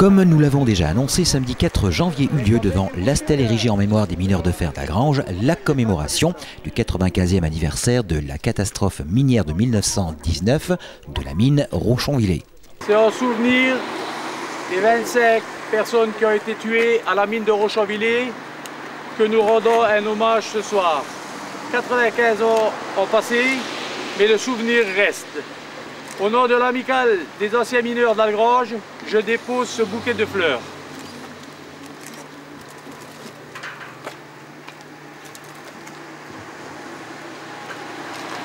Comme nous l'avons déjà annoncé, samedi 4 janvier eut lieu devant la stèle érigée en mémoire des mineurs de fer d'Algrange la commémoration du 95e anniversaire de la catastrophe minière de 1919 de la mine Rochonvillers. C'est en souvenir des 25 personnes qui ont été tuées à la mine de Rochonvillers que nous rendons un hommage ce soir. 95 ans ont passé, mais le souvenir reste. Au nom de l'amicale des anciens mineurs d'Algrange, je dépose ce bouquet de fleurs.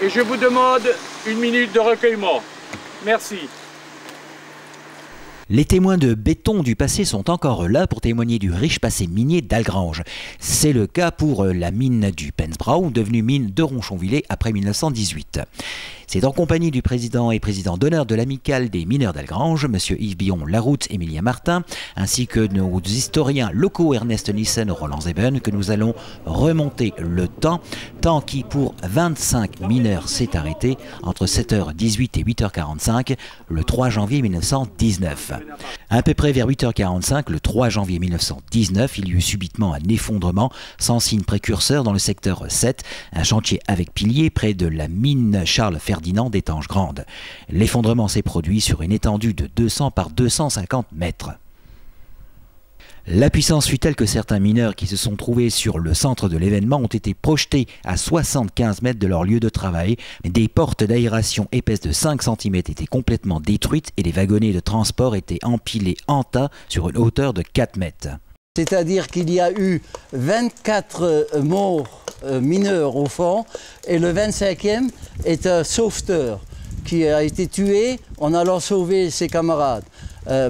Et je vous demande une minute de recueillement. Merci. Les témoins de béton du passé sont encore là pour témoigner du riche passé minier d'Algrange. C'est le cas pour la mine du Penzbrouw, devenue mine de Rochonvillers après 1918. C'est en compagnie du président et président d'honneur de l'amicale des mineurs d'Algrange, M. Yves Billon-Laroute, Émilien Martin, ainsi que nos historiens locaux Ernest Nissen, Roland Zeben, que nous allons remonter le temps qui pour 25 mineurs s'est arrêté entre 7h18 et 8h45 le 3 janvier 1919. À peu près vers 8h45, le 3 janvier 1919, il y eut subitement un effondrement sans signe précurseur dans le secteur 7, un chantier avec piliers près de la mine Charles Ferdinand d'Étanges Grande. L'effondrement s'est produit sur une étendue de 200 par 250 mètres. La puissance fut telle que certains mineurs qui se sont trouvés sur le centre de l'événement ont été projetés à 75 mètres de leur lieu de travail. Des portes d'aération épaisses de 5 cm étaient complètement détruites et les wagonnets de transport étaient empilés en tas sur une hauteur de 4 mètres. C'est-à-dire qu'il y a eu 24 morts mineurs au fond et le 25e est un sauveteur qui a été tué en allant sauver ses camarades.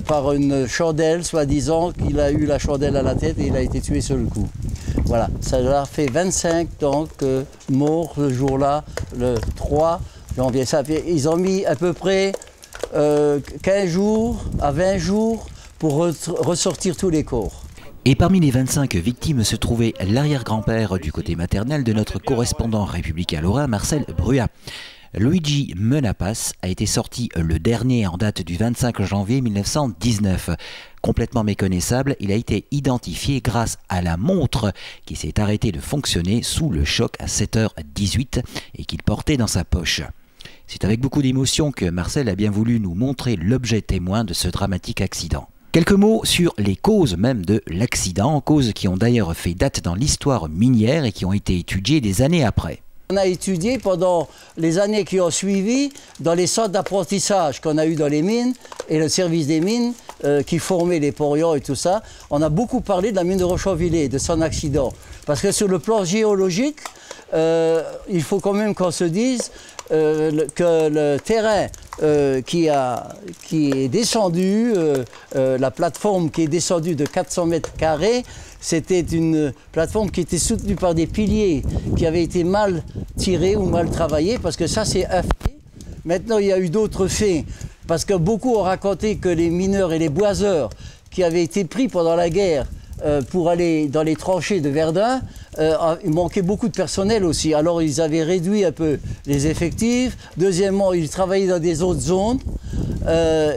Par une chandelle, soi-disant qu'il a eu la chandelle à la tête et il a été tué sur le coup. Voilà, ça leur fait 25 donc morts ce jour-là, le 3 janvier. Ils ont mis à peu près 15 jours à 20 jours pour ressortir tous les corps. Et parmi les 25 victimes se trouvait l'arrière-grand-père du côté maternel de notre correspondant républicain lorrain, Marcel Bruat. Luigi Menapas a été sorti le dernier en date du 25 janvier 1919. Complètement méconnaissable, il a été identifié grâce à la montre qui s'est arrêtée de fonctionner sous le choc à 7h18 et qu'il portait dans sa poche. C'est avec beaucoup d'émotion que Marcel a bien voulu nous montrer l'objet témoin de ce dramatique accident. Quelques mots sur les causes même de l'accident, causes qui ont d'ailleurs fait date dans l'histoire minière et qui ont été étudiées des années après. On a étudié pendant les années qui ont suivi dans les centres d'apprentissage qu'on a eu dans les mines et le service des mines qui formait les porions et tout ça. On a beaucoup parlé de la mine de Rochonvillers, de son accident. Parce que sur le plan géologique, il faut quand même qu'on se dise que le terrain qui est descendu, la plateforme qui est descendue de 400 mètres carrés, c'était une plateforme qui était soutenue par des piliers qui avaient été mal tirés ou mal travaillés, parce que ça c'est un fait. Maintenant il y a eu d'autres faits, parce que beaucoup ont raconté que les mineurs et les boiseurs qui avaient été pris pendant la guerre pour aller dans les tranchées de Verdun, il manquait beaucoup de personnel aussi. Alors ils avaient réduit un peu les effectifs. Deuxièmement, ils travaillaient dans des autres zones.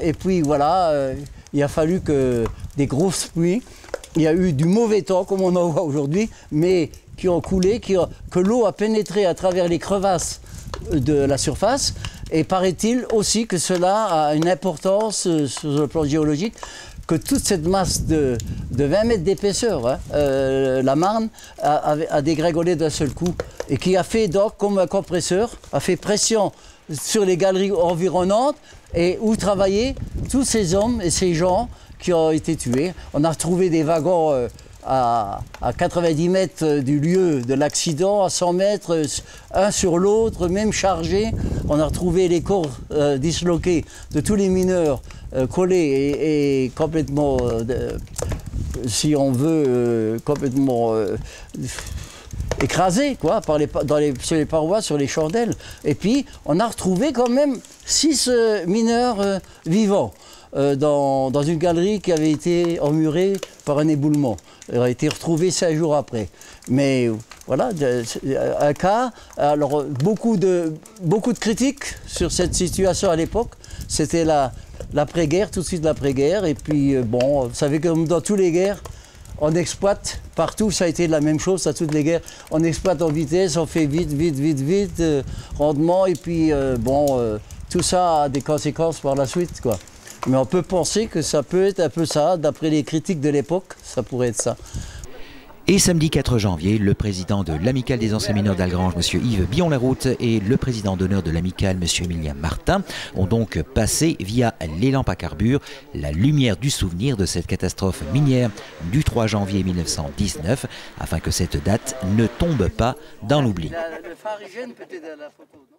Et puis voilà, il a fallu que des grosses pluies. Il y a eu du mauvais temps, comme on en voit aujourd'hui, mais qui ont coulé, que l'eau a pénétré à travers les crevasses de la surface. Et paraît-il aussi que cela a une importance sur le plan géologique, que toute cette masse de 20 mètres d'épaisseur, hein, la Marne, a dégringolé d'un seul coup. Et qui a fait donc, comme un compresseur, a fait pression sur les galeries environnantes et où travaillaient tous ces hommes et ces gens qui ont été tués. On a retrouvé des wagons à 90 mètres du lieu de l'accident, à 100 mètres, un sur l'autre, même chargés. On a retrouvé les corps disloqués de tous les mineurs collés et complètement, si on veut, complètement écrasés quoi, sur les parois, sur les chandelles. Et puis, on a retrouvé quand même 6 mineurs vivants. Dans une galerie qui avait été emmurée par un éboulement. Elle a été retrouvée 5 jours après. Mais voilà, un cas. Alors, beaucoup de critiques sur cette situation à l'époque. C'était la l'après-guerre, tout de suite l'après-guerre. Et puis, bon, vous savez, comme dans toutes les guerres, on exploite partout, ça a été la même chose à toutes les guerres. On exploite en vitesse, on fait vite, rendement, et puis tout ça a des conséquences par la suite, quoi. Mais on peut penser que ça peut être un peu ça, d'après les critiques de l'époque, ça pourrait être ça. Et samedi 4 janvier, le président de l'Amicale des anciens mineurs d'Algrange, M. Yves Billon-Laroute, et le président d'honneur de l'Amicale, M. Emilien Martin, ont donc passé via les lampes à carbure la lumière du souvenir de cette catastrophe minière du 3 janvier 1919, afin que cette date ne tombe pas dans l'oubli. Le phare hygiène peut-être à la photo.